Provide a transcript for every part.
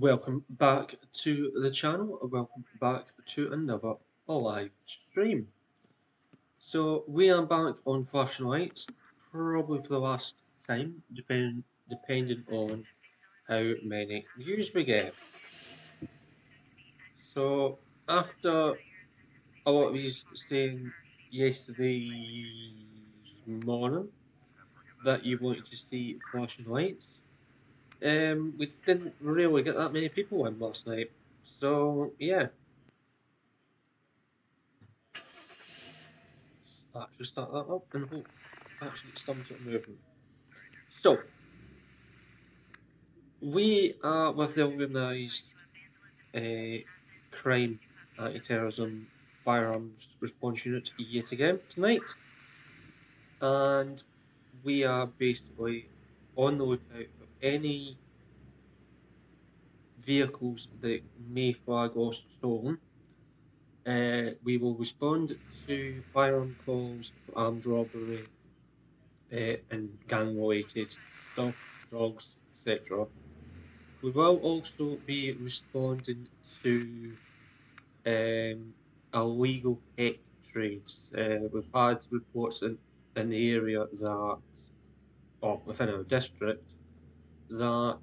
Welcome back to the channel. Welcome back to another live stream. So we are back on flashing lights, probably for the last time, depending on how many views we get. So after a lot of you saying yesterday morning that you wanted to see flashing lights, we didn't really get that many people in last night. So yeah. Actually start that up and hope actually it's some sort of movement. So we are with the organised crime, anti-terrorism, firearms response unit yet again tonight, and we are basically on the lookout for any vehicles that may flag or stolen. We will respond to firearm calls for armed robbery and gang-related stuff, drugs, etc. We will also be responding to illegal pet trades. We've had reports in the area that, or within our district, that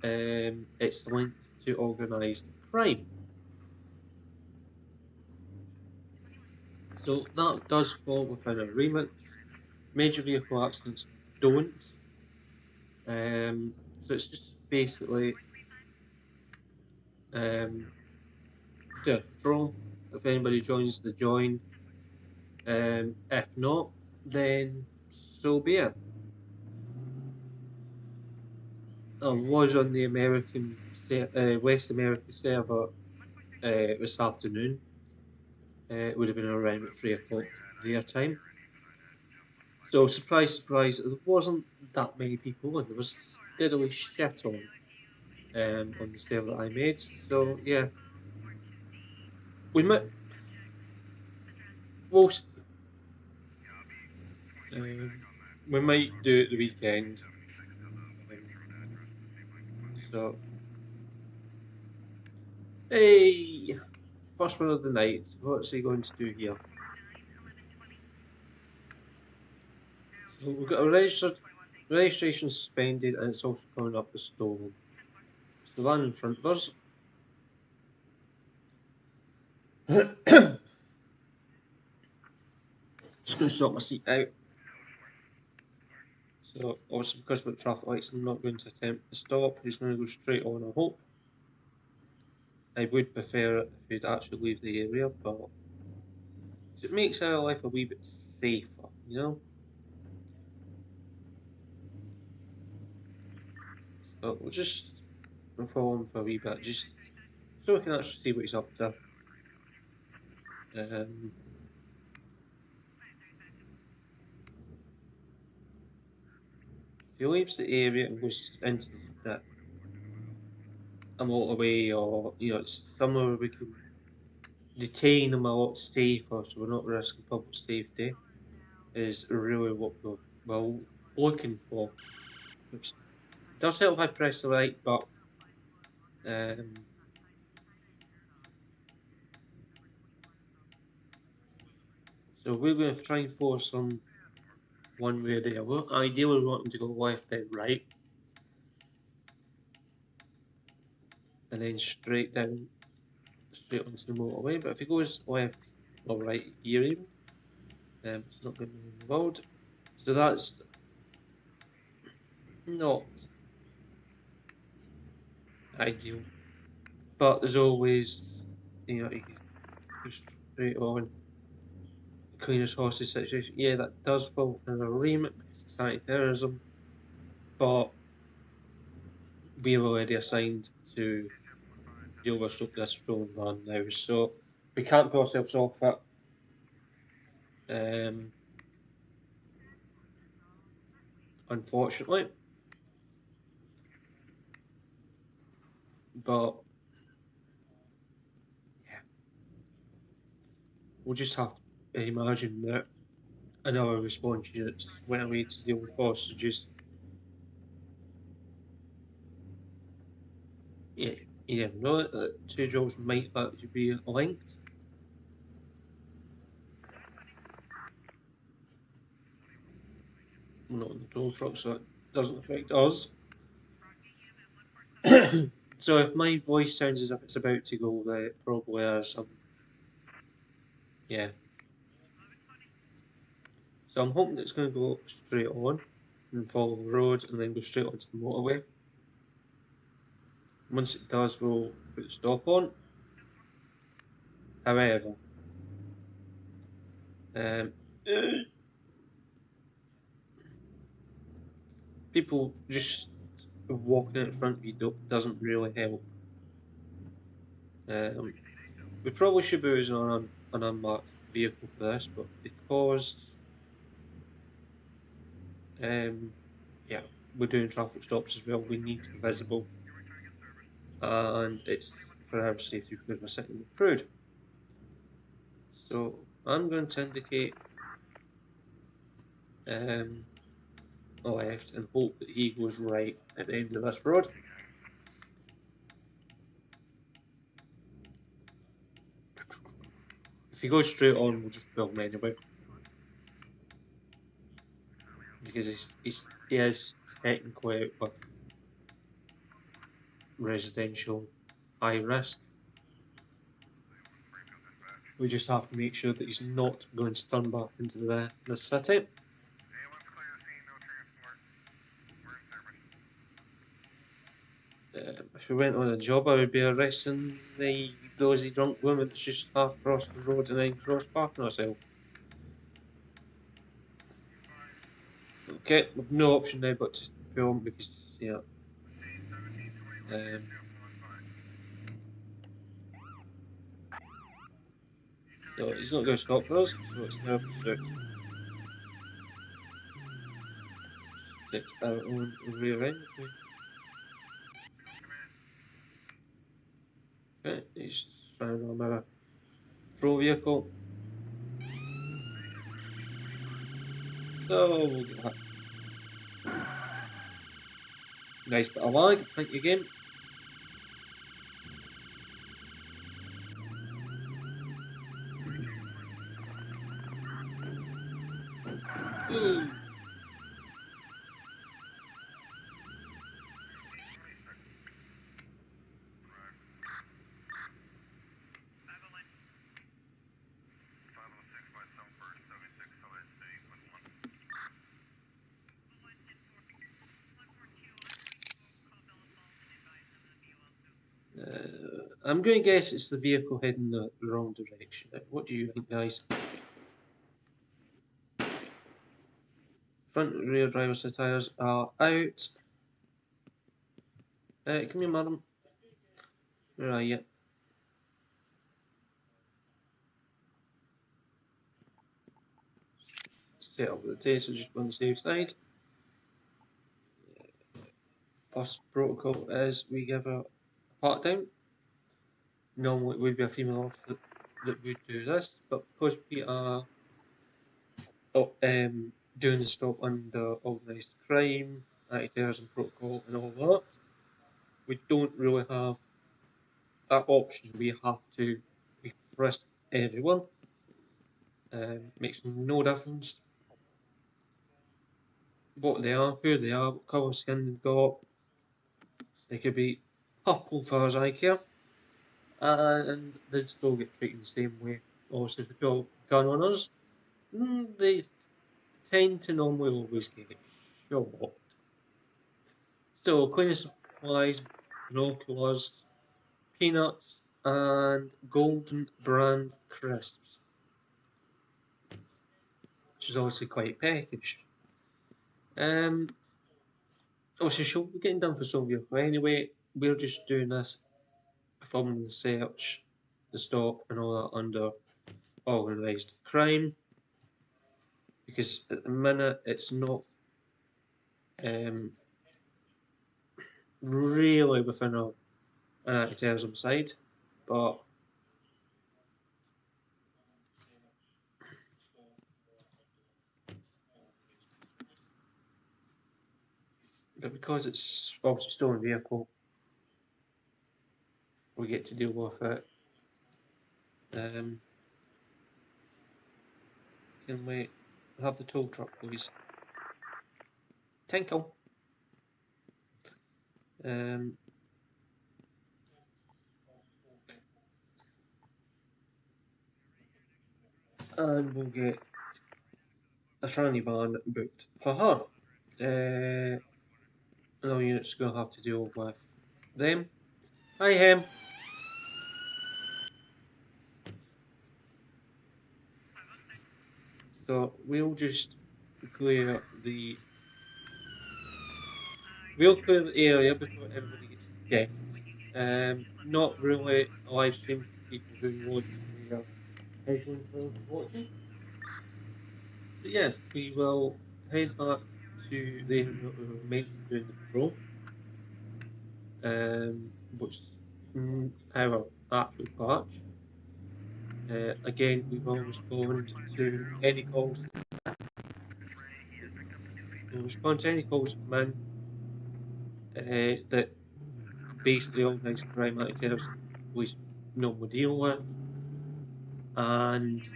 it's linked to organised crime. So that does fall within our remit. Major vehicle accidents don't. So it's just basically do a patrol. If anybody joins, the join. If not, then so be it. I was on the West America server this afternoon. It would have been around at 3 o'clock their time. So surprise, surprise, there wasn't that many people, and there was steadily shit on the server that I made. So yeah, we might most we might do it the weekend. So hey, first one of the night. What's he going to do here? So we've got a registration suspended, and it's also coming up as stolen. So the van in front of us. Just going to sort my seat out. So obviously because of the traffic lights, I'm not going to attempt to stop. He's going to go straight on, I hope. I would prefer it if he'd actually leave the area, but it makes our life a wee bit safer, you know? So we'll just follow him for a wee bit, just so we can actually see what he's up to. If he leaves the area and goes into a motorway, or you know, somewhere where we can detain him a lot safer, so we're not risking public safety, is really what we're looking for. Which does help if I press the right button. So we're going to try and force them one way or the other. Ideally, we want them to go left then right, and then straight onto the motorway. But if he goes left or right here even, it's not going to be involved. So that's not ideal. But there's always, you know, you can go straight on. Cleanest horses situation. Yeah, that does fall within a remit because it's anti-terrorism, but we're already assigned to deal with this stolen van now, so we can't put ourselves off it. Unfortunately, but yeah, we'll just have to imagine that another response unit went away to deal with hostages. Yeah, You never know that two jobs might actually be linked. We're not in the toll truck, so it doesn't affect us. So if my voice sounds as if it's about to go, then it probably is. Yeah. So I'm hoping it's going to go straight on and follow the road and then go straight onto the motorway. Once it does, we'll put the stop on. However, um, people just walking in front of you doesn't really help. Um, we probably should be using an unmarked vehicle for this, but because yeah, we're doing traffic stops as well, we need to be visible, and it's for our safety because we're sitting in the road. So I'm going to indicate um, a left and hope that he goes right at the end of this road. If he goes straight on, we'll just pull him anyway. Because he is technically out with residential high risk. We just have to make sure that he's not going to turn back into the city. If we went on a job, I would be arresting the dozy drunk woman that's just half crossed the road and then cross parking herself. Okay, we've no option now but to pull him because, yeah. So he's not going to stop for us, so it's now pursuit. Set our own rear end. Okay, he's trying on our patrol vehicle. So we'll get that. Nice bit of lag, thank you again. Ooh. I'm going to guess it's the vehicle heading the wrong direction. What do you think, guys? Front and rear driver's side tyres are out. Come here, madam. Where are you? Set up with the taser just on the safe side. First protocol is we give a pat down. Normally it would be a female officer that would do this, but because we are doing the stop under organised crime, anti-terrorism protocol and all that, we don't really have that option. We have to frisk everyone. Makes no difference what they are, who they are, what colour skin they've got. They could be purple for as I care, and they'd still get treated the same way. Obviously, if they pull a gun on us, they tend to normally always get shot. So, cleaning supplies, binoculars, peanuts, and golden brand crisps, which is obviously quite peckish. Obviously, she'll be getting done for some vehicle anyway. We're just doing this from the search, the stop, and all that under organised crime because at the minute it's not really within an anti-terrorism side, but because it's obviously stolen vehicle, we get to deal with it. Can we have the tow truck, please? Tinkle. And we'll get a tranny van booked for her. Another unit's going to have to deal with them. Hi, him. So we'll just clear the area before everybody gets deafened. Not really a live stream for people who want their headphones whilst watching. So yeah, we will head back to the area where we were meant to be doing the patrol, which is our actual patch. Again, we will respond to any calls. We'll respond to any calls that come in that basically organised crime actors and police normally deal with, and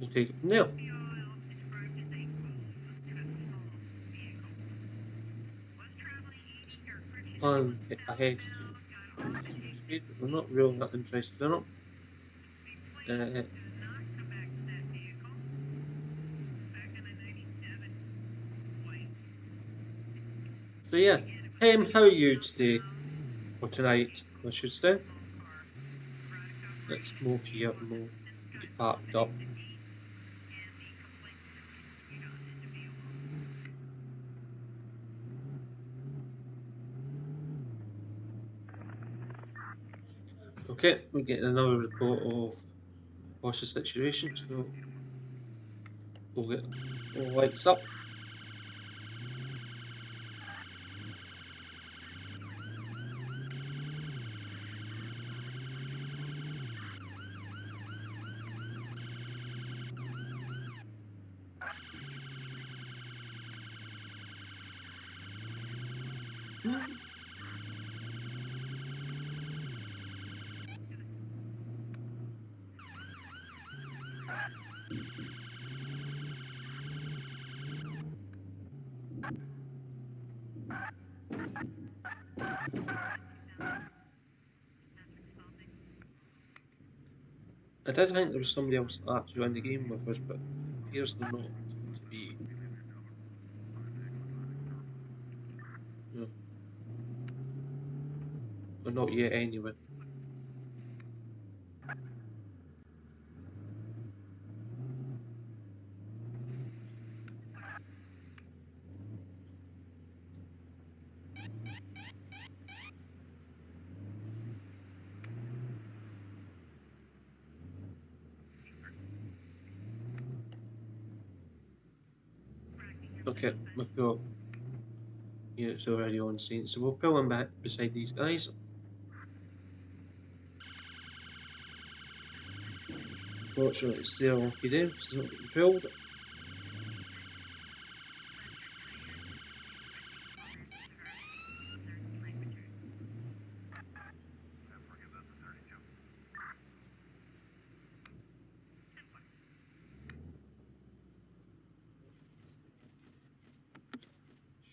we'll take it from there. Plan ahead to speed, but we're not really that interested in it. So yeah, how are you today? Or tonight, I should say. Let's move here and we'll get parked up. Okay, we're getting another report of what's the situation, so we'll get all lights up. I did think there was somebody else that joined the game with us, but it appears they're not to be. No. Or not yet anyway. Okay, we've got units already on scene, so we'll pull them back beside these guys. Unfortunately, it's their lucky day because they're not getting pulled.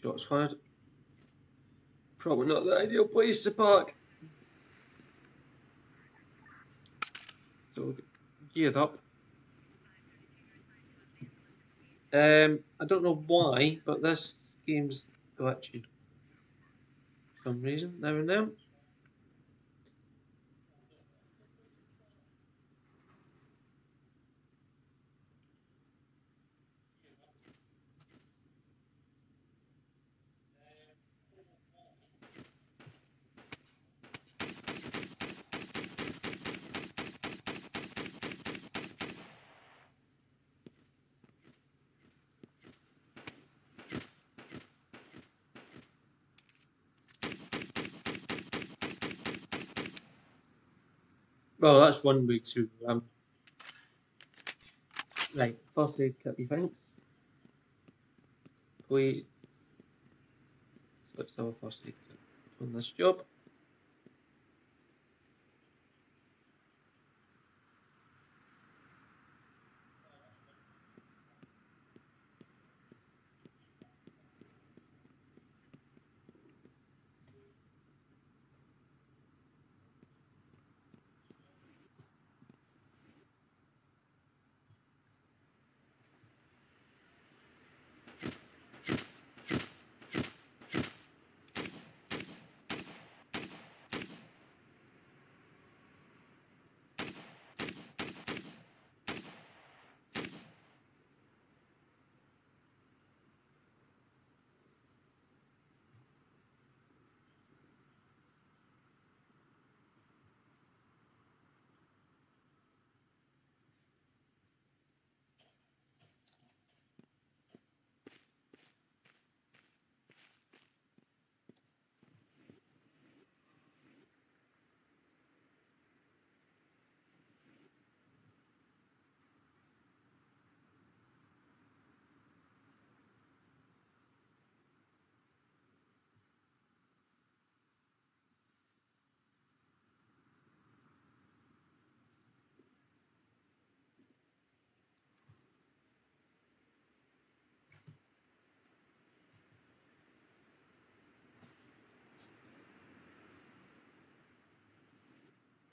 Shots fired. Probably not the ideal place to park. So we'll get geared up. I don't know why, but this game's glitching for some reason now and then. Well, that's one way to right. First aid kit, you thanks. Wait, so let's have a first aid kit. on this job.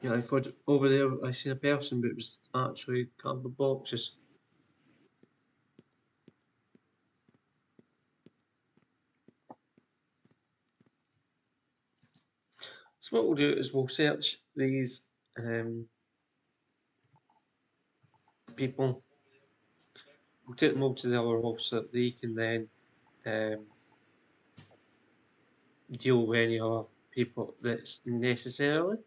Yeah, I thought over there I seen a person, but it was actually cardboard boxes. So what we'll do is we'll search these people. We'll take them over to the other office so that they can then deal with any other people that's necessarily.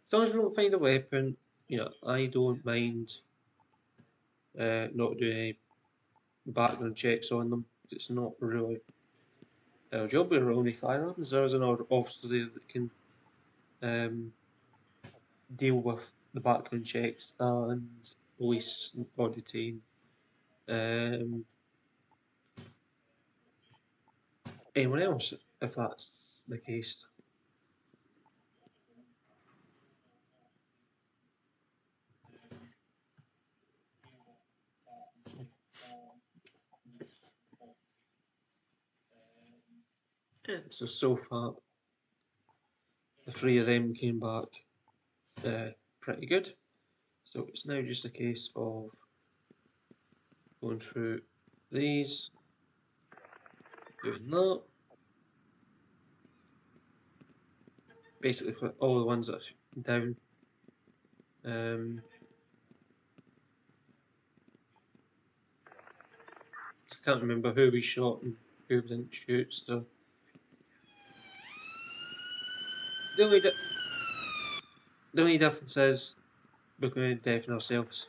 As long as we don't find a weapon, I don't mind not doing any background checks on them. It's not really our job. We're only firearms. There's another officer there that can deal with the background checks and police auditing. Anyone else, if that's the case. So far, the three of them came back pretty good. So it's now just a case of going through these, doing that. Basically for all the ones that are down. So I can't remember who we shot and who we didn't shoot, so the only difference is we're going to deafen ourselves.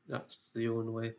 That's the only way.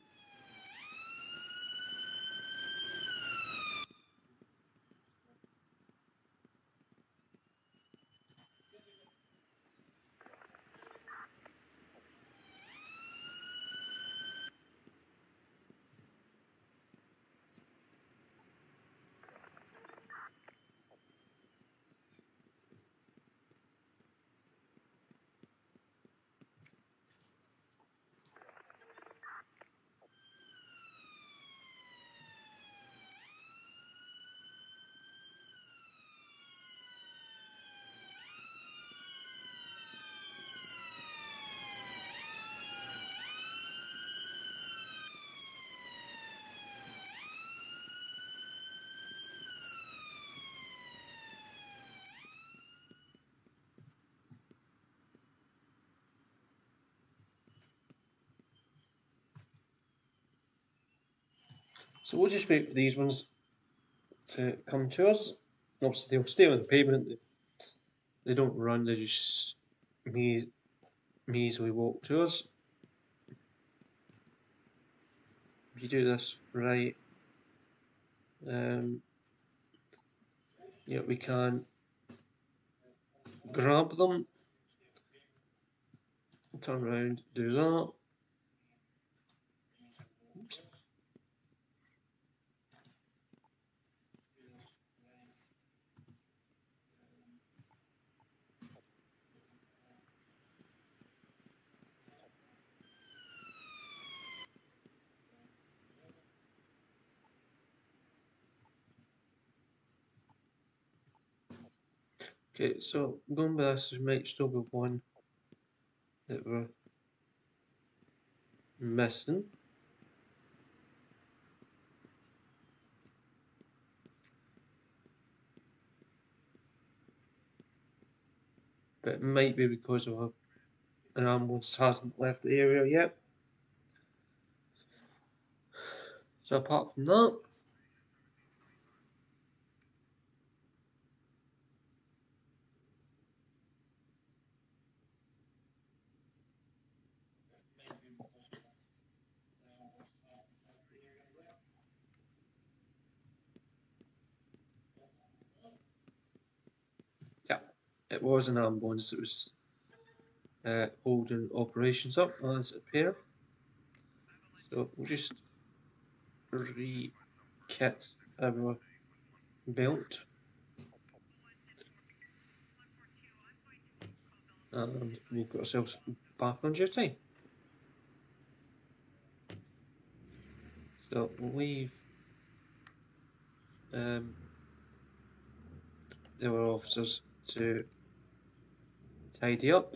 So we'll just wait for these ones to come to us. Obviously they'll stay on the pavement. They don't run, they just measly walk to us. If you do this right, yeah, we can grab them, turn around, do that. Oops. Okay, so going by this, there might still be one that we're missing. But it might be because of an ambulance hasn't left the area yet. So apart from that, yeah, it was an ambulance that was holding operations up as a pair. So we'll just re-kit our belt and we'll put ourselves back on duty. So we'll leave our officers to tidy up.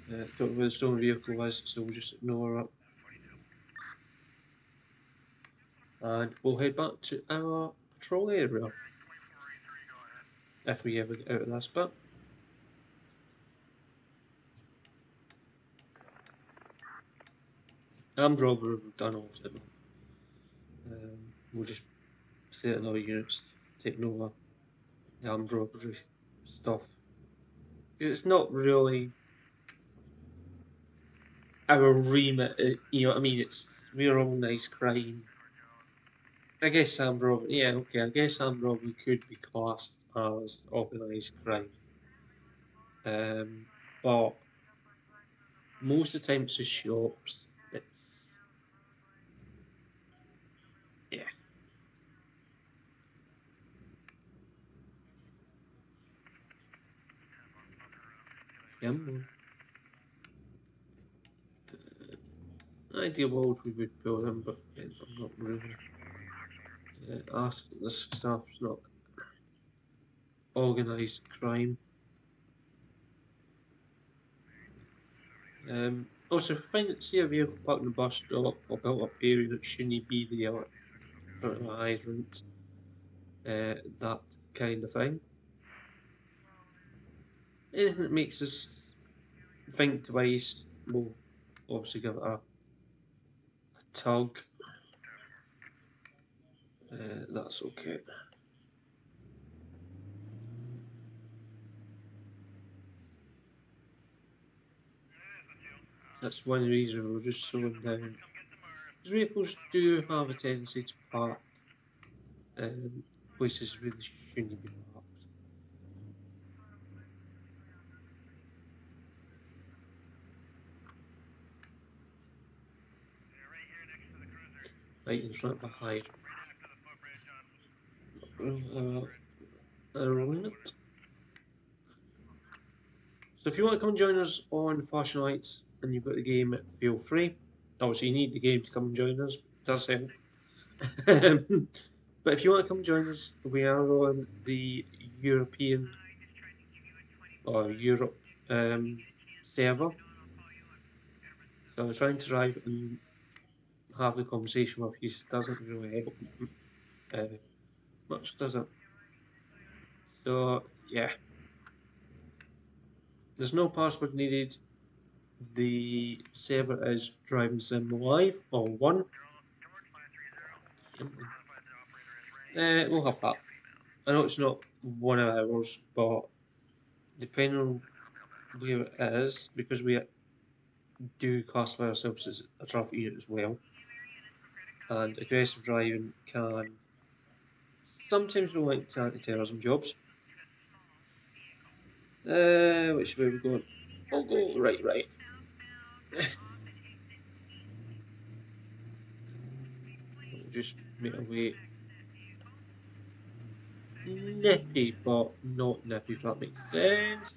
Don't know where the stolen vehicle is, so we'll just ignore it. And we'll head back to our patrol area. If we ever get out of this bit. Armed robbery we've done all of it. We'll just set another units taking over the armed robbery stuff. Because it's not really our remit, you know what I mean? We're organised crime. I guess armed robbery, yeah, okay, I guess armed robbery could be classed as organised crime. But most of the time it's the shops. Yeah. Ideal world we would build them, but I'm not really. This stuff's not organised crime. Also, if I see a vehicle parked in a bus stop or built up area that shouldn't be there, like in front of a hydrant, that kind of thing. Anything that makes us think twice, we'll obviously give it a tug. That's okay. That's one reason we're just slowing down. Because vehicles do have a tendency to park places where they shouldn't be parked. Right in front of a hydrant. Rolling it. So if you want to come join us on Flashing Lights and you've got the game, feel free. Obviously, you need the game to come and join us. It does help. But if you want to come join us, we are on the European or Europe server. So I'm trying to drive and have the conversation with you doesn't really help much, does it? So yeah, there's no password needed. The server is Driving Sim Live or one. We'll have that. I know it's not 1 hours, but depending on where it is, because we do classify ourselves as a traffic unit as well, and aggressive driving can sometimes be linked to anti-terrorism jobs. Which way are we going? I'll go right. We'll just make our way nippy, but not nippy, if that makes sense.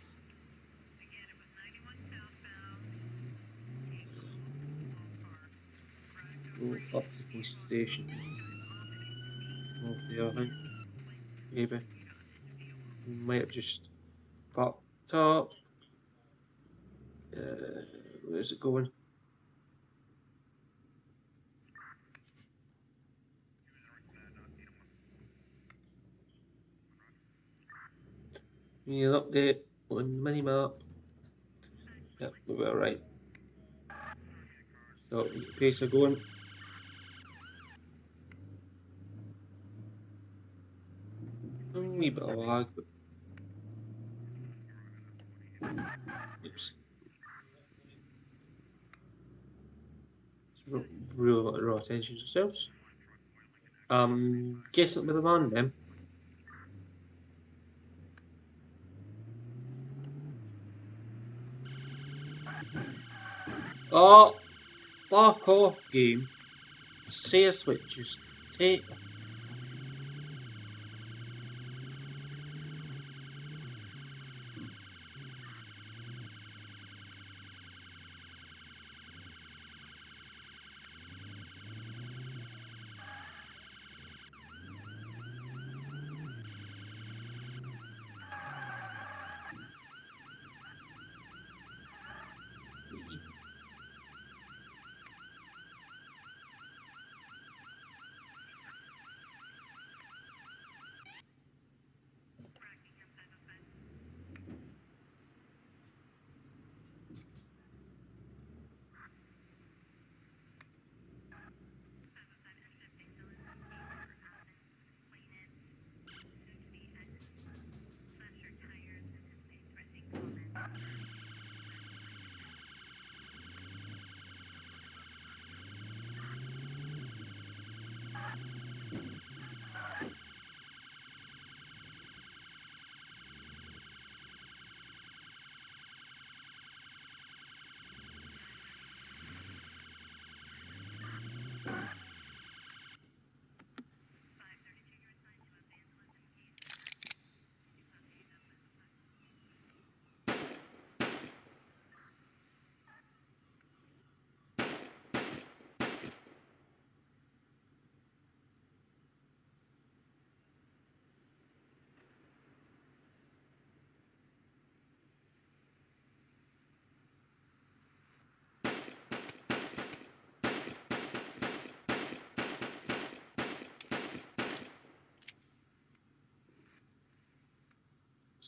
Go up to the police station. Off there, I think. Maybe. Might have just fucked up. Where's it going? Need an update on the mini map. Yep, we were right. So pace are going. A wee bit of lag, but oops. Really draw attention to yourselves. Guessing with the van then. Oh, fuck off, game. Seriously, just take.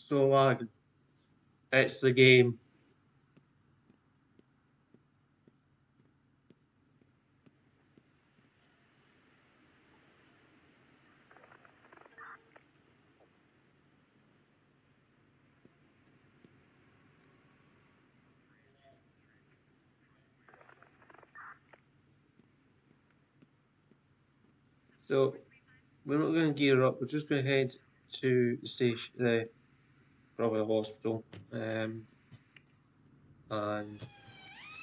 So lagging. It's the game. So we're not going to gear up. We're just going to head to the station, probably the hospital, and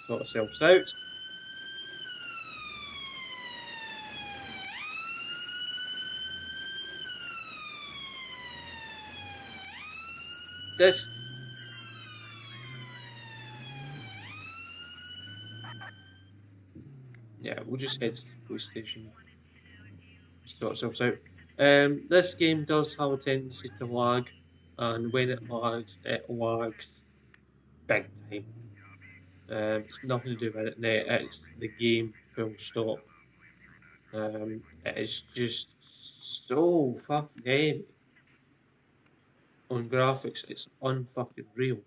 sort ourselves out. This. Yeah, we'll just head to the police station, sort ourselves out. This game does have a tendency to lag, and when it lags big time. It's nothing to do with it net, it's the game full stop. It is just so fucking heavy on graphics, it's unfucking real.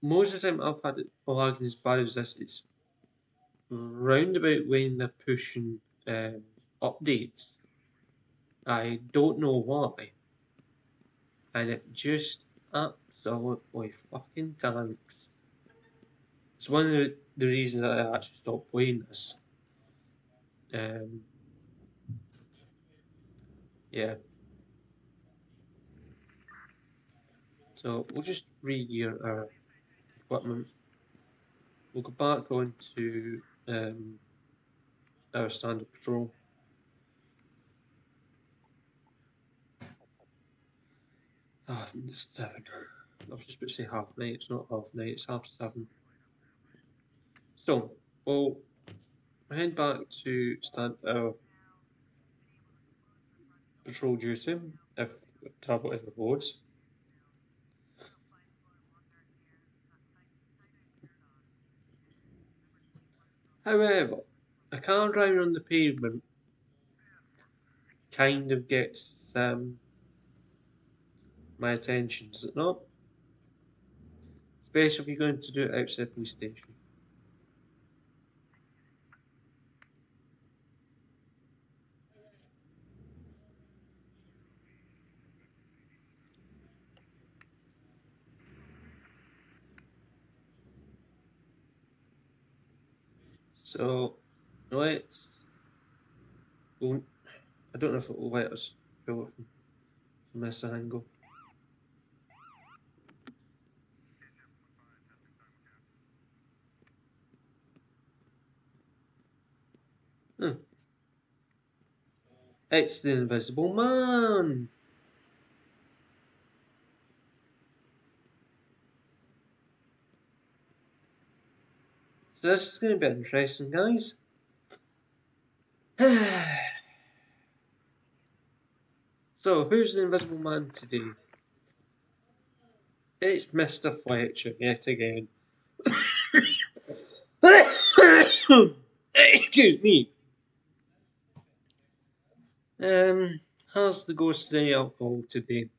Most of the time I've had it lagging as bad as this, it's round about when they're pushing updates. I don't know why, and it just absolutely fucking tanks. It's one of the reasons that I actually stopped playing this. Um, yeah, so we'll just re-gear our equipment. We'll go back on to our standard patrol. It's 7. I was just about to say half night, it's not half night, it's half 7. So, we'll head back to start our patrol duty if the tablet ever loads. However, a car driving on the pavement kind of gets my attention, does it not? Especially if you're going to do it outside a police station. So, let's go. I don't know if it will let us go from this angle. Huh. It's the Invisible Man! So this is going to be interesting, guys. So, who's the Invisible Man today? It's Mr. Fletcher yet again. Excuse me. Has the ghost any alcohol today?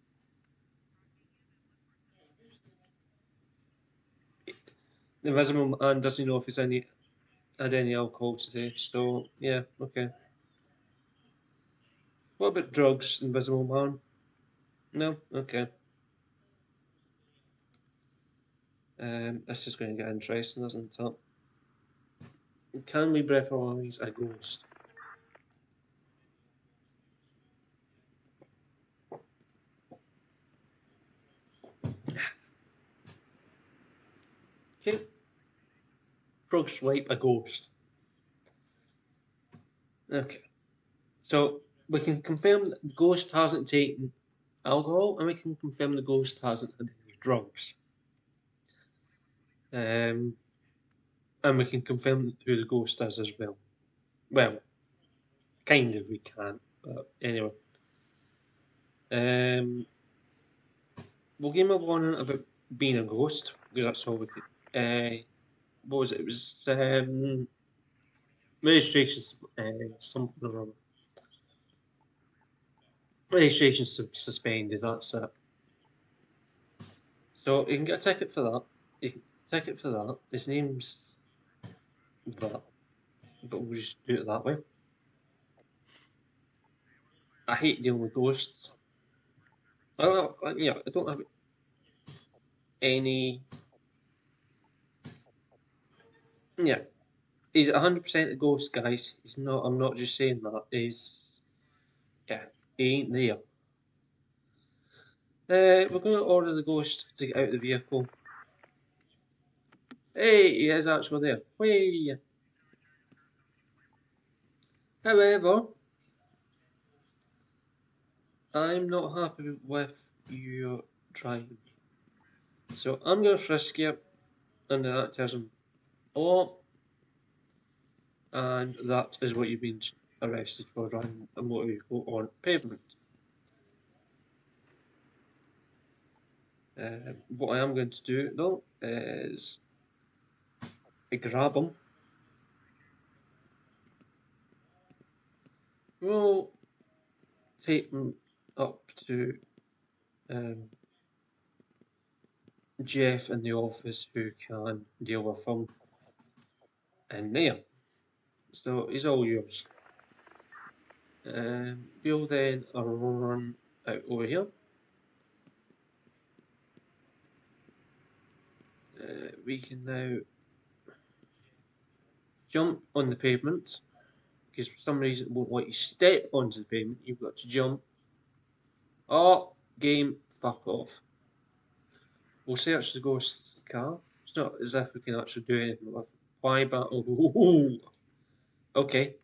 The Invisible Man doesn't know if he's had any alcohol today, so yeah, okay. What about drugs, Invisible Man? No? Okay. This is going to get interesting, isn't it? Can we breathalyze a ghost? Okay. Frog swipe a ghost. Okay. So we can confirm that the ghost hasn't taken alcohol, and we can confirm the ghost hasn't had any drugs. And we can confirm who the ghost is as well. Well, kind of we can't, but anyway. We'll give him a warning about being a ghost, because that's all we could. What was it? It was registration, something or other. Registration suspended, that's it. So you can get a ticket for that. You can ticket for that. His name's that, but we'll just do it that way. I hate dealing with ghosts. I don't have any. Yeah, he's 100% a ghost, guys. He's not. I'm not just saying that. Yeah, he ain't there. We're going to order the ghost to get out of the vehicle. Hey, he is actually there. Whee! However, I'm not happy with your driving. So I'm going to frisk you, and that tells him, oh, and that is what you've been arrested for, driving a motor vehicle on pavement. What I am going to do though is grab him. We'll take him up to Jeff in the office who can deal with him in there. So he's all yours. We'll then run out over here. We can now jump on the pavement because for some reason it won't let you step onto the pavement. You've got to jump. Oh, game, fuck off. We'll search the ghost's car. It's not as if we can actually do anything with it. Why battle? Oh, okay.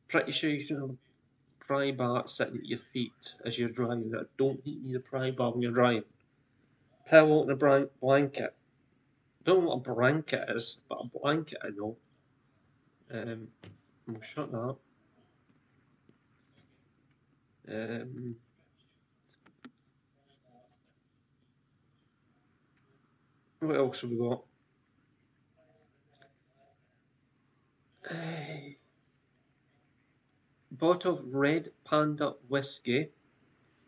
Pretty sure you shouldn't have a pry bar sitting at your feet as you're driving. I don't think you need a pry bar when you're driving. Pillow and a blanket. Don't know what a blanket is, but a blanket I know. We'll shut that up. What else have we got? Bottle of Red Panda whiskey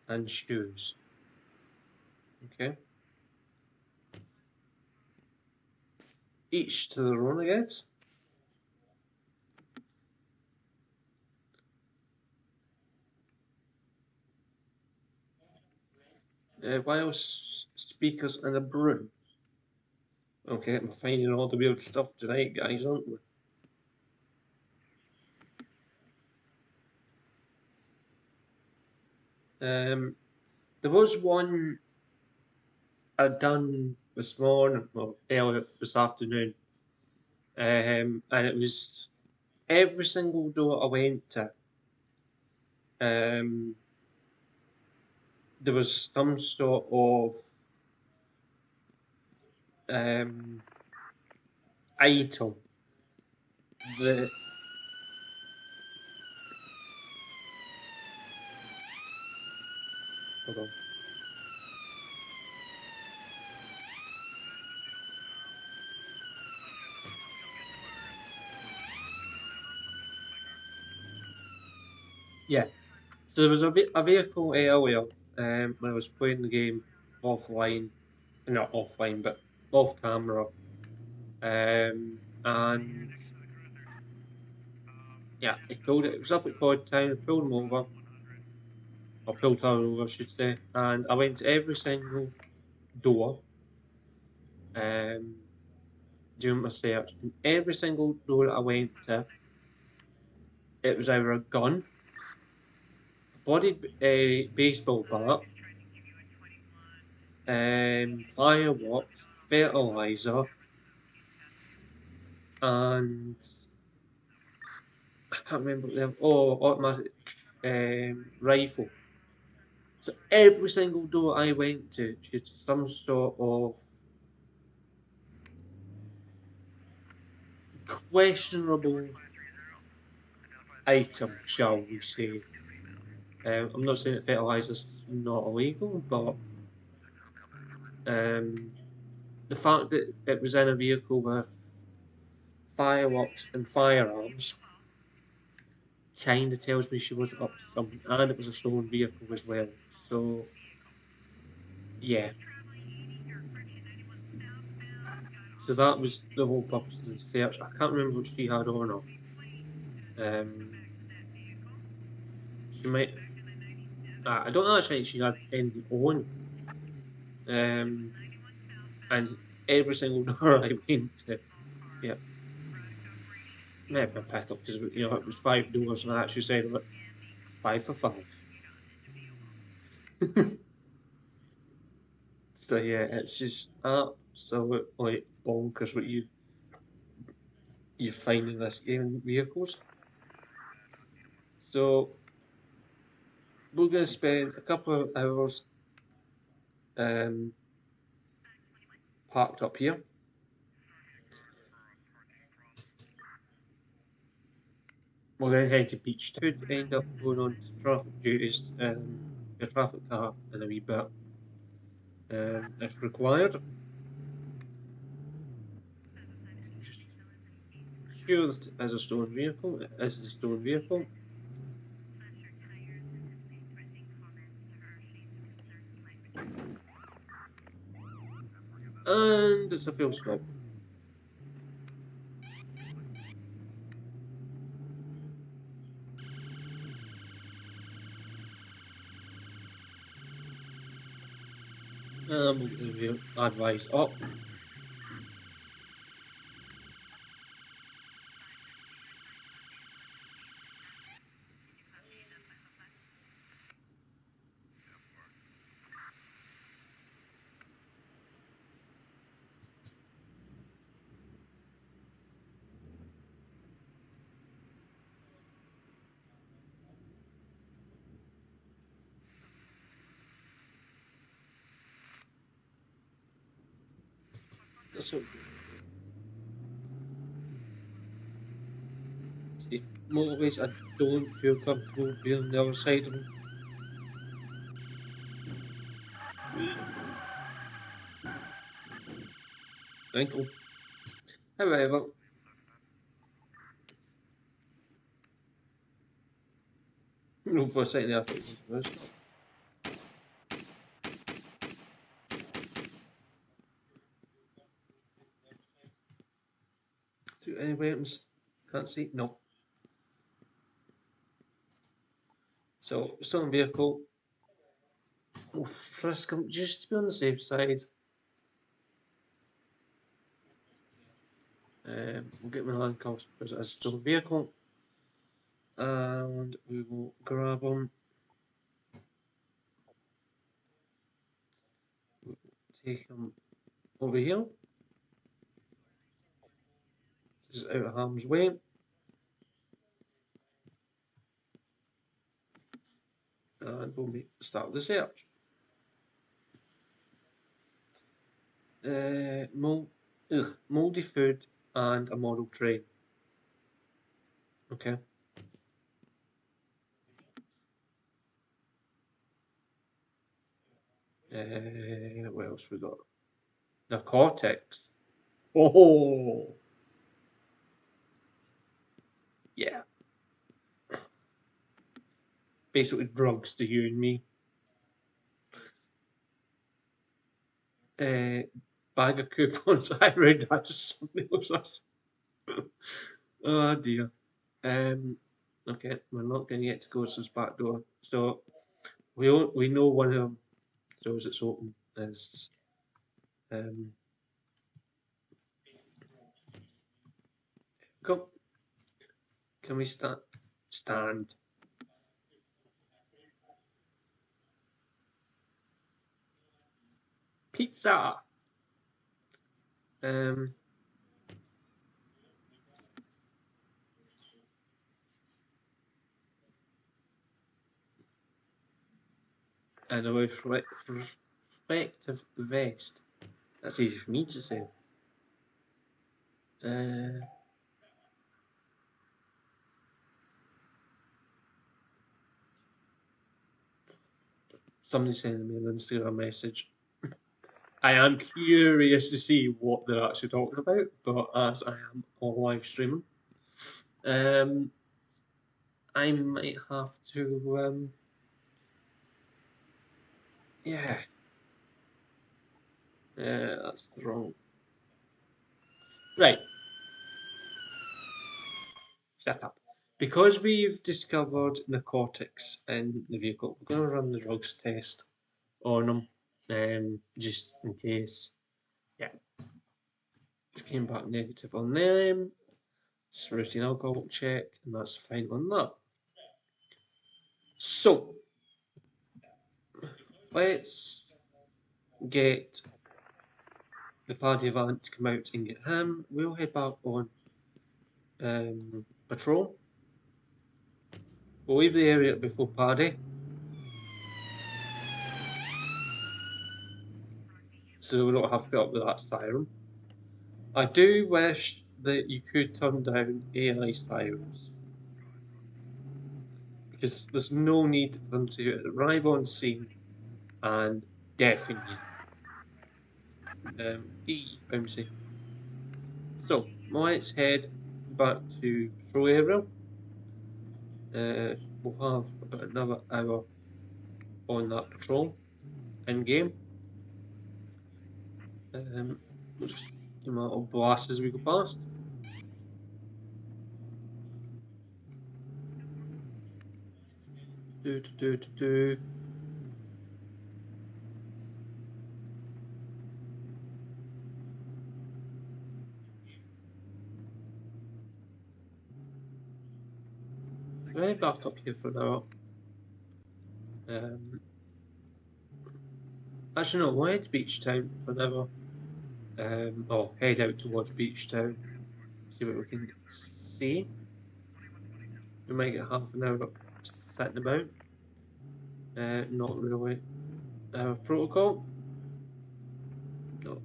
and shoes. Okay. Each to their own, I guess. Wireless speakers and a broom. Okay, we're finding all the weird stuff tonight, guys, aren't we? There was one I'd done this morning, well, earlier this afternoon, and it was every single door I went to, there was some sort of item that hold on. Yeah, so there was a vehicle earlier when I was playing the game offline, not offline, but off camera, and yeah, he pulled it. It was up at Clyde Town. I pulled him over, or pulled her over, I should say, and I went to every single door during my search. And every single door that I went to, it was either a gun, a bodied baseball bat, fireworks, fertilizer, and I can't remember what the automatic rifle. So every single door I went to, she had some sort of questionable item, shall we say. I'm not saying that fertilizer's not illegal, but the fact that it was in a vehicle with fireworks and firearms kind of tells me she wasn't up to something, and it was a stolen vehicle as well. So, yeah. So that was the whole purpose of the search. I can't remember what she had on her. She might. I don't actually think she had anything on. And every single door I went to, yeah, maybe a pickup because it was 5 doors, and I actually said, "Look, 5 for 5." So yeah, it's just absolutely bonkers what you find in this game in vehicles. So we're gonna spend a couple of hours um, parked up here. We're gonna head to beach. Could end up going on to traffic duties, your traffic car in a wee bit, if required. Just sure that it is a stolen vehicle. It is the stolen vehicle. And it's a full stop. We'll give you advice up. That's okay. See, motorways, I don't feel comfortable being on the other side of them. Ankle. However, no, for a second there, I thought it was first. Do any weapons? Can't see. No. So, stolen vehicle. We'll frisk him just to be on the safe side. We'll get my handcuffs because it's a stolen vehicle. And we will grab him. Take him over here. This is out of harm's way. And we'll start the search. Mouldy food and a model train. Okay. What else we got? Narcotics. Oh, yeah. Basically drugs to you and me. Bag of coupons. I read that to somebody else. Oh dear. Okay, we're not going to get to Ghost's back door. So we know one of them doors that's open is go. Can we stand? Pizza. And a reflective vest. That's easy for me to say. Somebody sending me an Instagram message. I am curious to see what they're actually talking about, but as I am on live streaming, I might have to, yeah. That's the wrong. Right. Shut up. Because we've discovered narcotics in the vehicle, we're going to run the drugs test on them, just in case. Yeah. It came back negative on them. Just a routine alcohol check, and that's fine on that. So, let's get the party van to come out and get him. We'll head back on patrol. We'll leave the area before party, so we don't have to put up with that siren. I do wish that you could turn down AI sirens, because there's no need for them to arrive on scene and deafen you. Bouncy. So, let's head back to patrol area. We'll have about another hour on that patrol in game. We'll just give them a little blast as we go past. Do. Right back up here for now. Actually, no, we'll head to Beach Town for now. Or head out towards Beach Town. See what we can see. We might get half an hour sitting about. Not really. Protocol. No.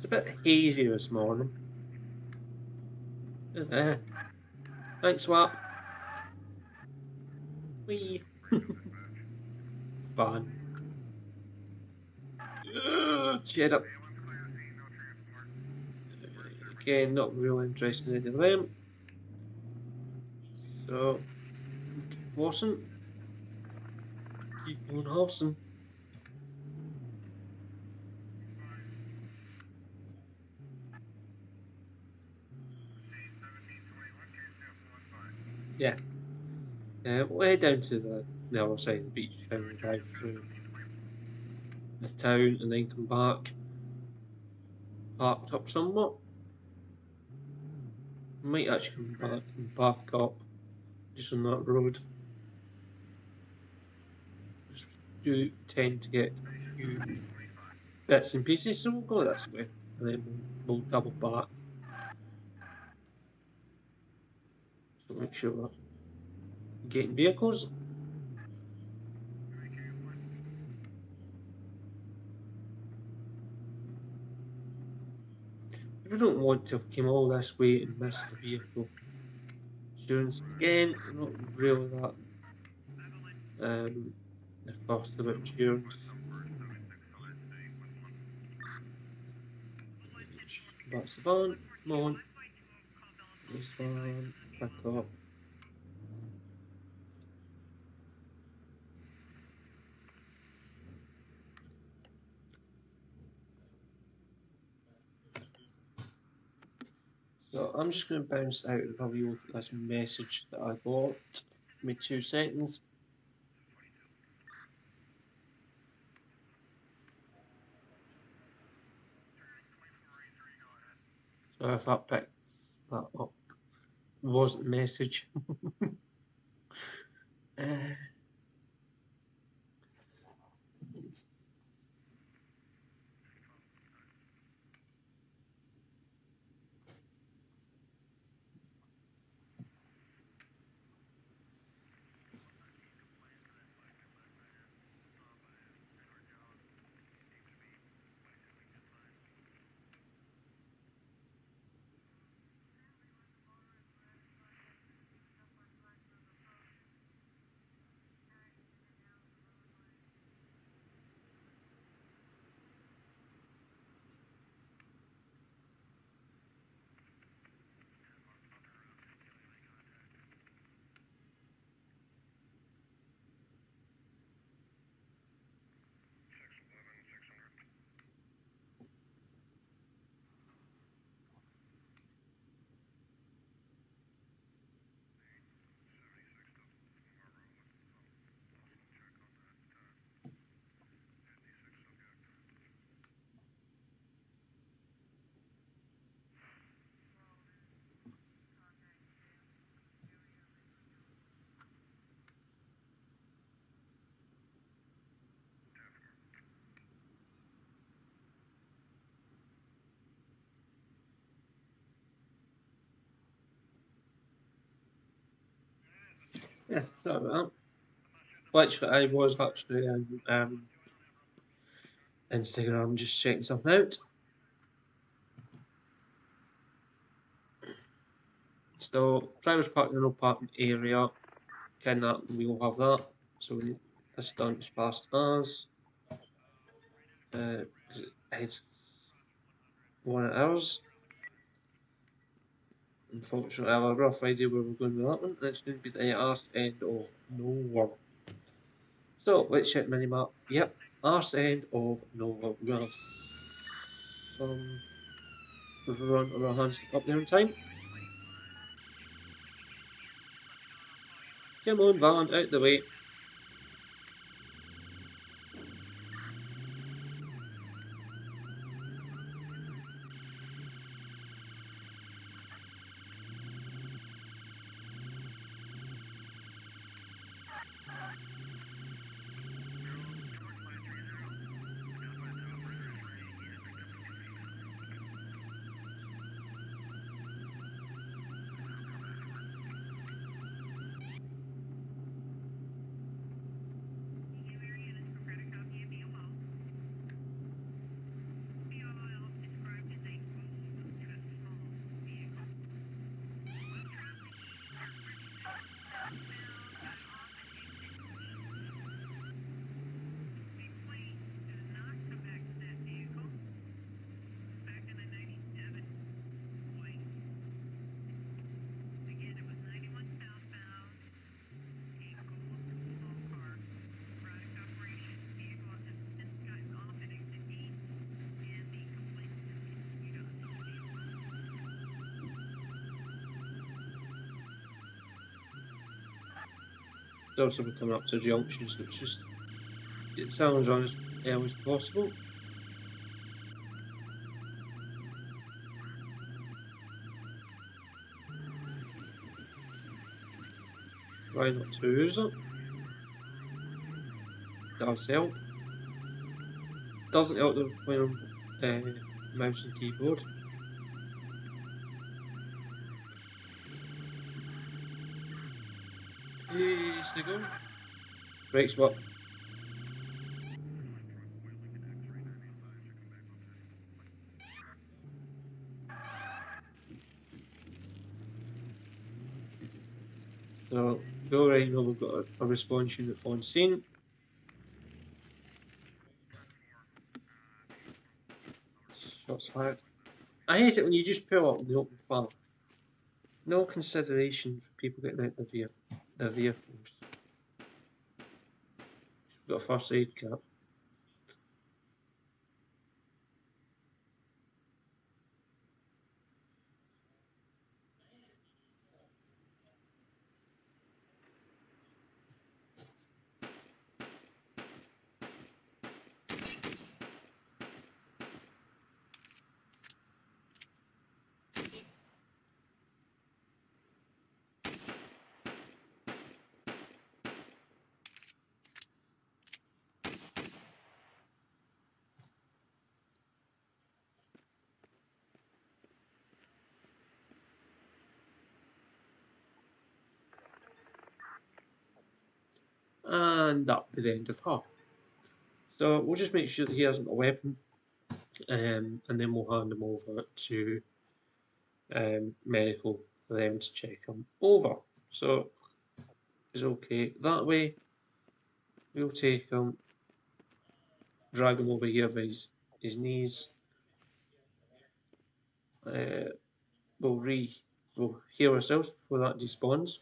It's a bit hazy this morning. Thanks, Swap. Wee. Fun. Cheer up. Again, not real interested in any of them. So, keep horsing. Keep on horsing. Yeah. We'll head down to the other side of the beach and we'll drive through the town and then come back. Parked up somewhat. Might actually come back and park up just on that road. Just do tend to get a few bits and pieces, so we'll go this way and then we'll double back. So make sure we're getting vehicles. We don't want to have come all this way and missed the vehicle. Insurance again, we're not really that fussed about insurance. That's the van, come on. Nice van, pick up. So I'm just going to bounce out and have a look at this message that I got. Give me 2 seconds. So if that picks that up, wasn't a message. Yeah, sorry about that. Which I was actually on Instagram just checking something out. So, private parking and no parking area. That we will have that. So we need this done as fast as. It's 1 hours. Unfortunately, I have a rough idea where we're going with that one. It's going to be the arse end of nowhere. So let's check minimap. Yep, arse end of nowhere. We're going to have some run of our hands up there in time. Come on, van, out the way. also we're coming up to a junction, so it's just get the sounds on as early as possible. Try not to lose it. Does help. Doesn't help that we're playing on mouse and keyboard. Is they go? Brakes what? So go right now, we've got a response unit on scene. Shots fired. I hate it when you just pull up in the open fire. No consideration for people getting out their vehicles. We've got a first aid cap. And that'll be the end of her. So we'll just make sure that he hasn't got a weapon, and then we'll hand him over to medical for them to check him over. So it's okay that way. We'll take him, drag him over here by his knees. We'll heal ourselves before that despawns.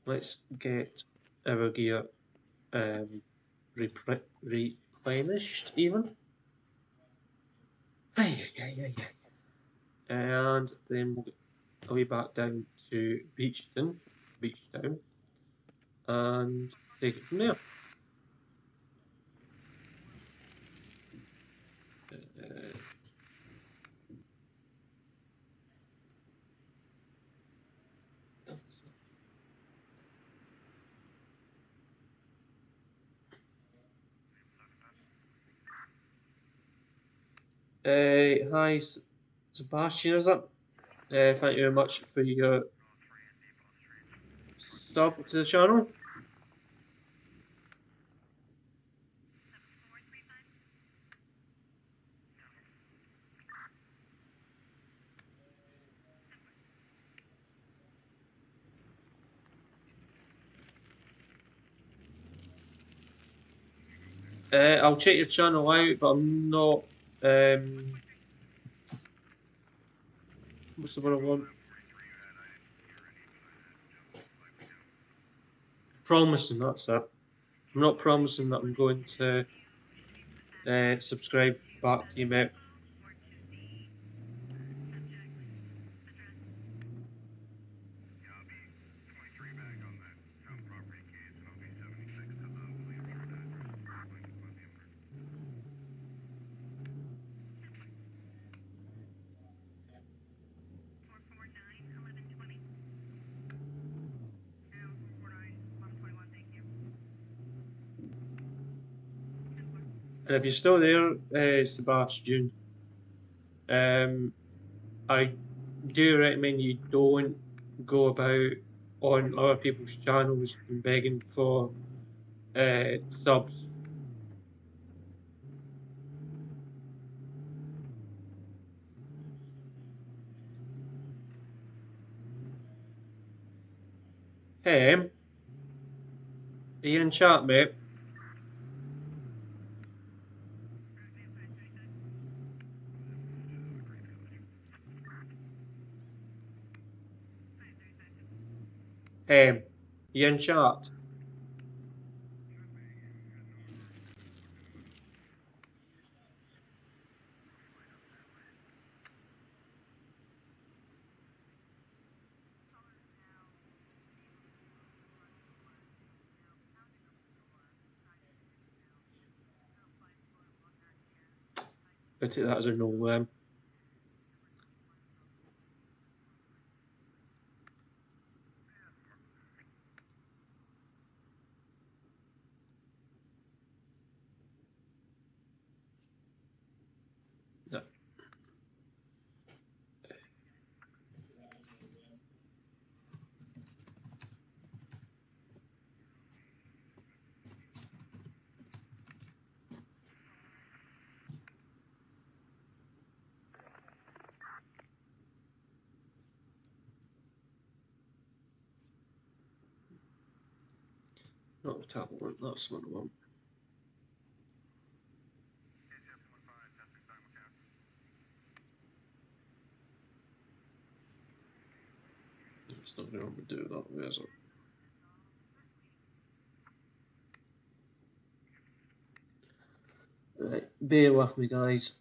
Let's get our gear replenished even. And then we'll get away back down to Beachtown, and take it from there. Hi, Sebastian, is it? Thank you very much for your sub to the channel. I'll check your channel out, but I'm not. What's the word I want? Promising, that's it. I'm not promising that I'm going to subscribe back to you, mate. And if you're still there, Sebastian, I do recommend you don't go about on other people's channels and begging for subs. Hey, are you in chat, mate? Hey, you in chat? I take that as a no then. Yeah. Not the tablet one, that's what I want. It's not going to do that, is it? Right, bear with me, guys.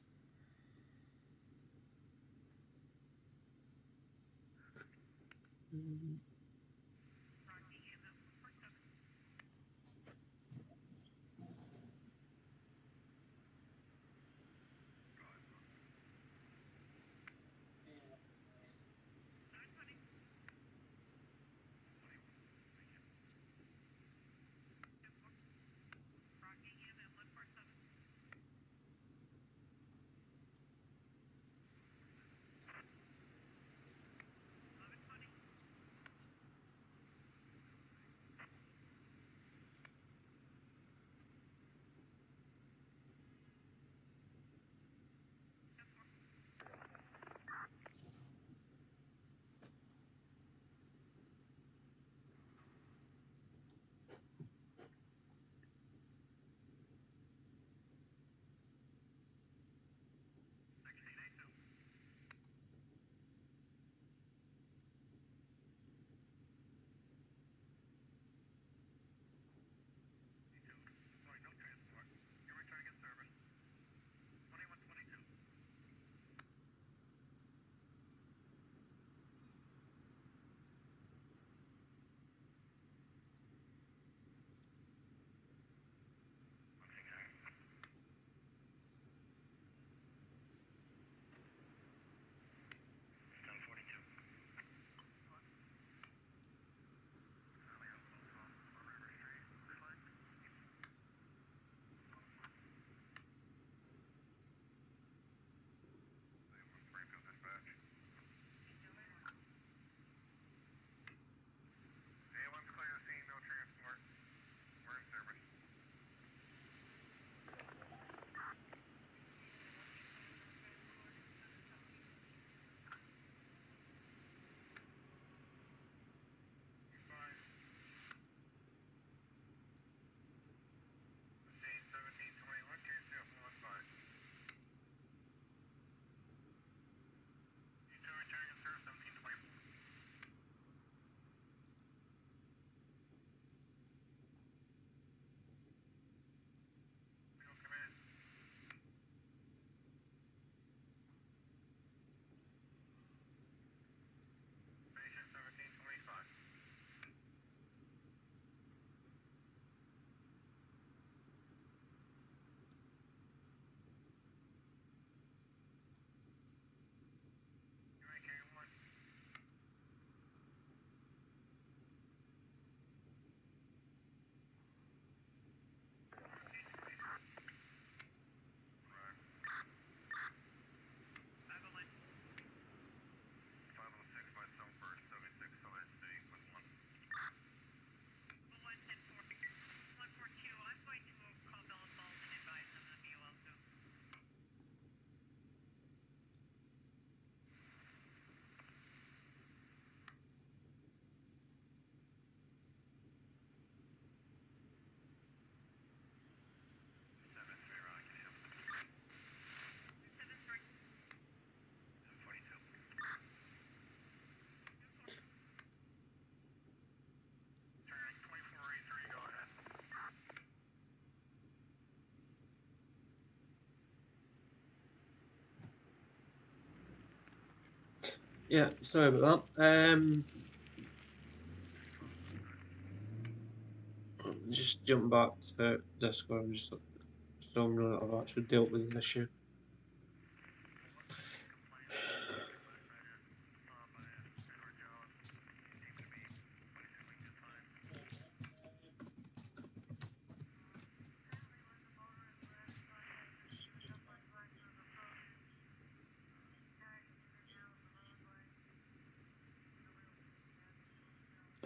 Yeah, sorry about that. Just jump back to Discord and just so I know that I've actually dealt with the issue.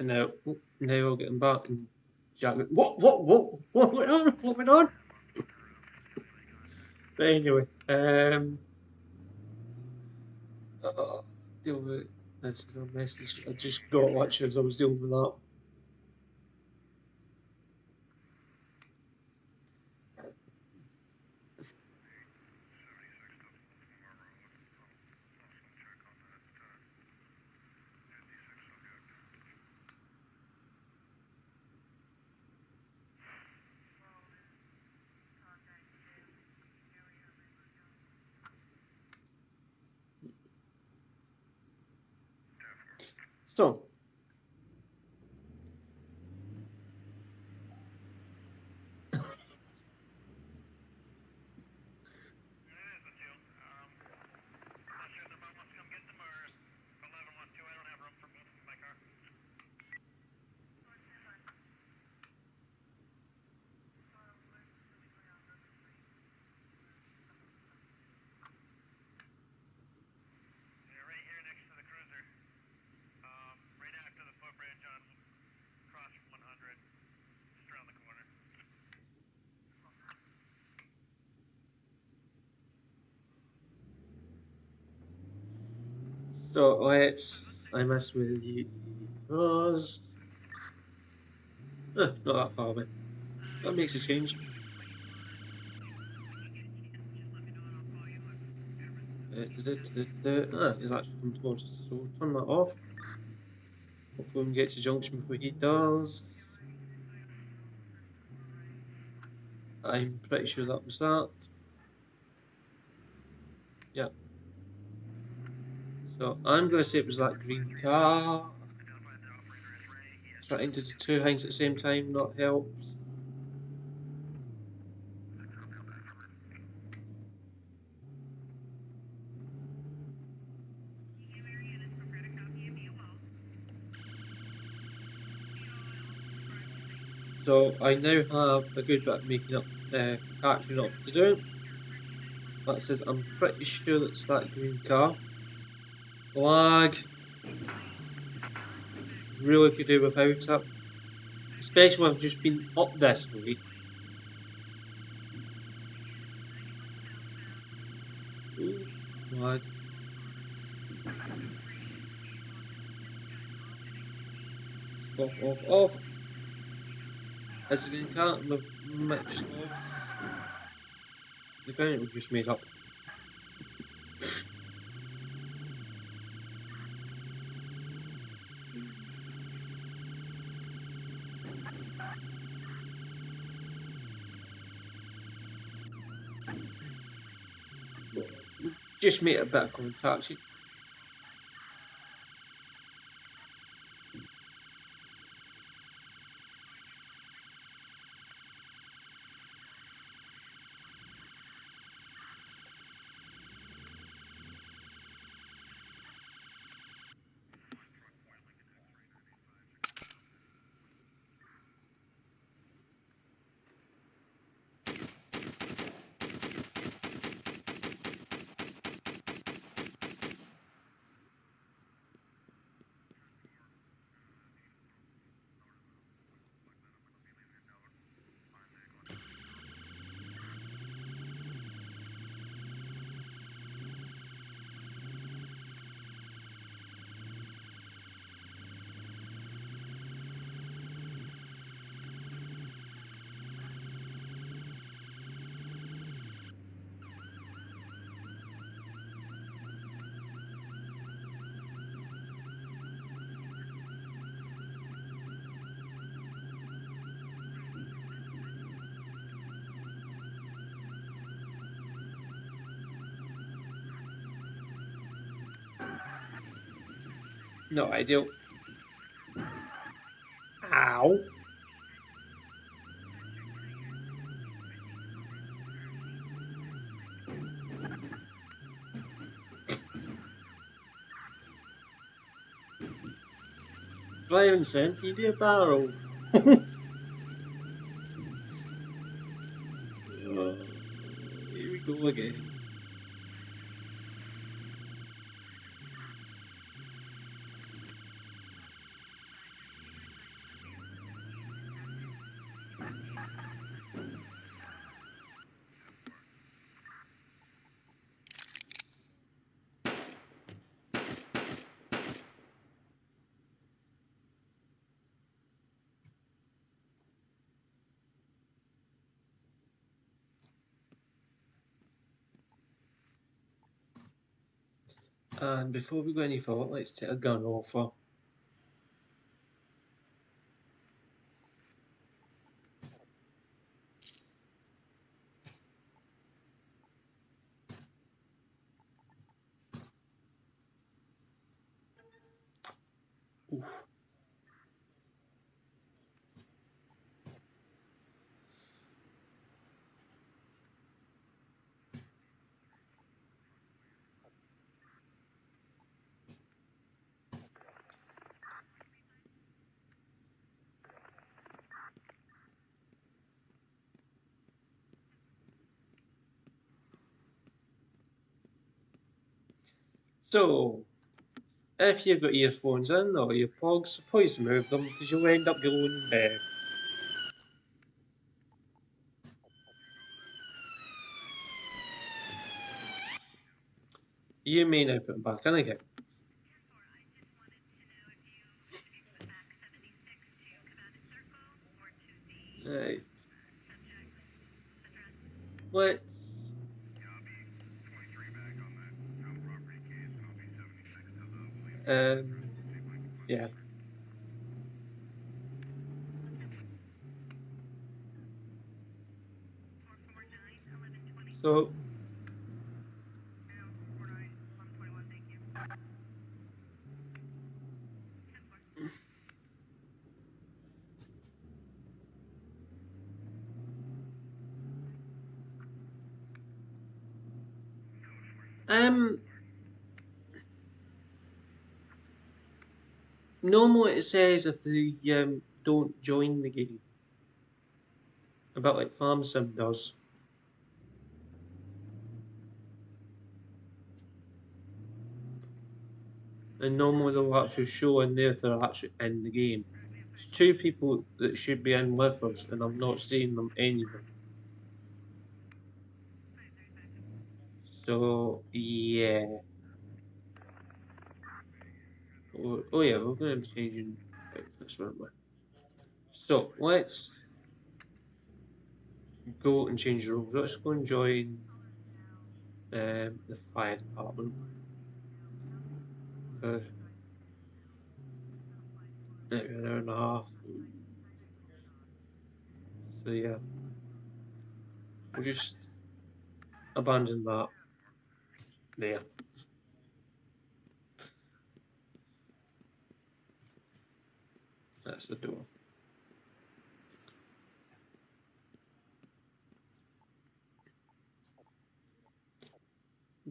And now I'll get him back and Jack went, what went on? What went on? But anyway, uh, deal with this is a message I just got actually as I was dealing with that. So, I mess with you. Not that far away. That makes a change. He's actually come towards us, so we'll turn that off. Hopefully we can get to junction before he does. I'm pretty sure that was that. Yeah. So I'm going to say it was that green car. Trying to do two things at the same time not helps. So I now have a good bit of making up, catching up to do. That says I'm pretty sure it's that green car. Lag. Really could do without it. Especially when I've just been up this way. Ooh, lag. Off. As a green car, we might just off. The ground we just made up. Just made a bit of contact. Not ideal. Ow. Driving sent into a barrel. Here we go again. And before we go any further, let's take a gun offer. Oof. So, if you've got earphones in or your pogs, please remove them because you'll end up going deaf. You may now put them back in again. Right. Let's. Yeah. So, um, normally it says if they don't join the game, a bit like Farm Sim does. And normally they'll actually show in there if they're actually in the game. There's two people that should be in with us, and I'm not seeing them anywhere. So, yeah. Oh yeah, we're going to be changing outfits, aren't we? So, let's go and change the rules. Let's go and join the fire department for maybe an hour and a half. So yeah, we'll just abandon that there. That's the door.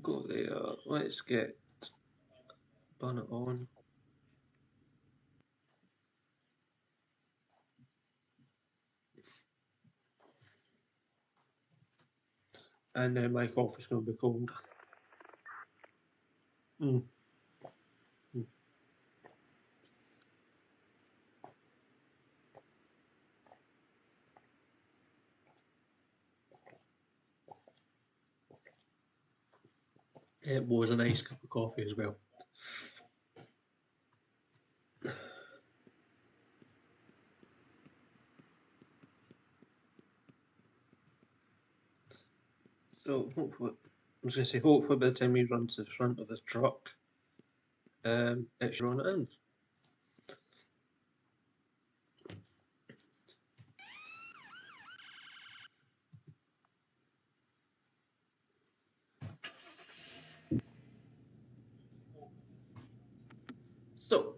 Go there. Let's get bonnet on. And then my coffee's going to be cold. Mm. Mm. It was a nice cup of coffee as well. So hopefully, I was going to say, hopefully by the time we run to the front of the truck, it should run it in. So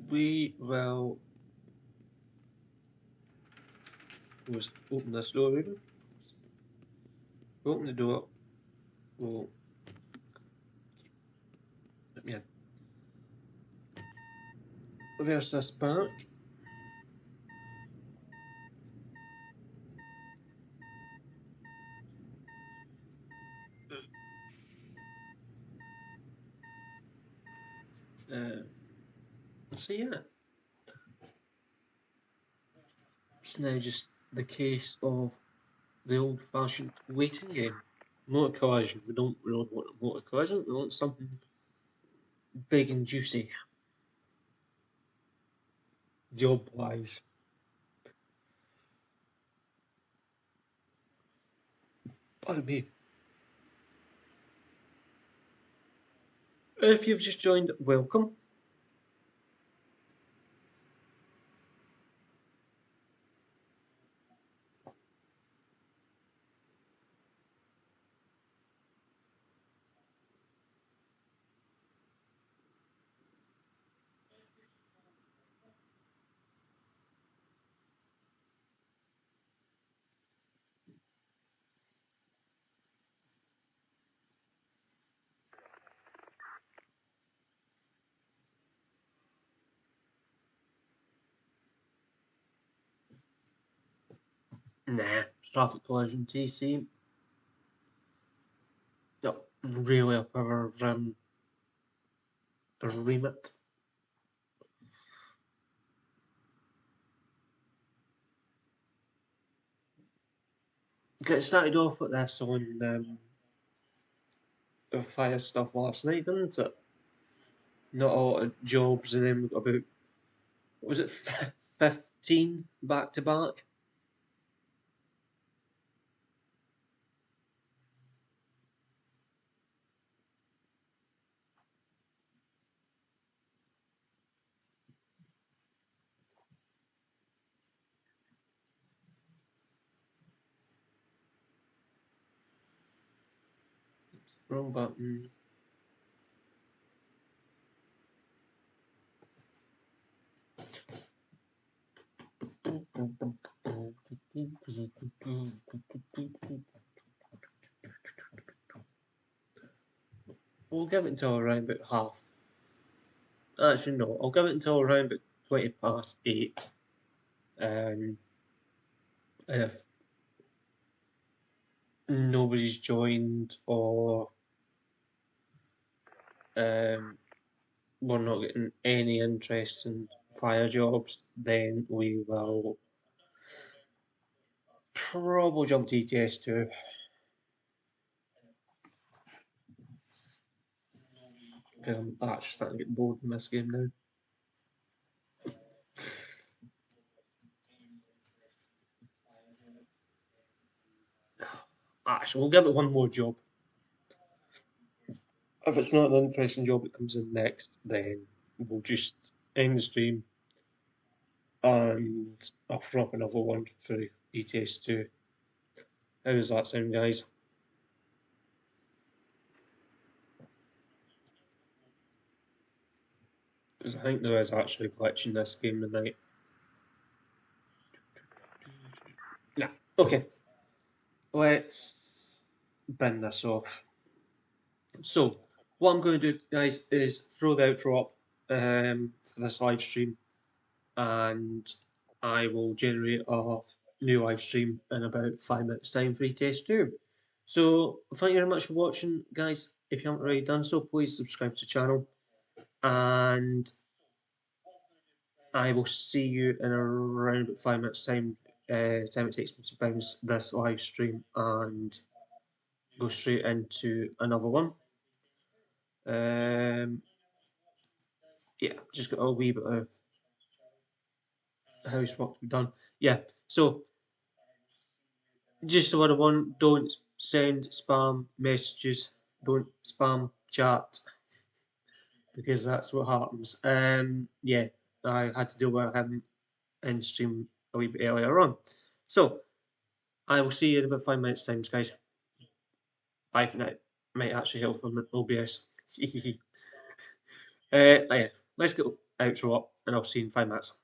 we will open this door. Even open the door. We'll let me in. Reverse this back. So yeah. It's now just the case of the old-fashioned waiting game. Motor collision. We don't really want a motor collision. We want something big and juicy, job-wise. Pardon me. If you've just joined, welcome. Nah, traffic collision TC. Not really up our remit. Get started off with this on fire stuff last night, didn't it? Not a lot of jobs, and then we got about, what was it, 15 back to back? Wrong button. We'll give it until around about half. Actually, no, I'll give it until around about 20 past 8. And if nobody's joined or we're not getting any interest in fire jobs, then we will probably jump to ETS2. Because I'm actually starting to get bored in this game now. Actually, we'll give it one more job. If it's not an interesting job that comes in next, then we'll just end the stream and I'll throw up another one for ETS2. How does that sound, guys? Because I think there is actually a glitch in this game tonight. Nah, okay. Let's bin this off. So, what I'm going to do, guys, is throw the outro up for this live stream, and I will generate a new live stream in about 5 minutes' time for ETS2. So, thank you very much for watching, guys. If you haven't already done so, please subscribe to the channel, and I will see you in around about 5 minutes' time. Time it takes me to bounce this live stream and go straight into another one. Yeah, just got a wee bit of housework to be done. Yeah, so just what I want, don't send spam messages, don't spam chat, because that's what happens. Yeah, I had to deal with him in stream a wee bit earlier on. So, I will see you in about 5 minutes' time, guys. Bye for now. Might actually help from OBS. Yeah, let's get outro up, and I'll see you in 5 minutes.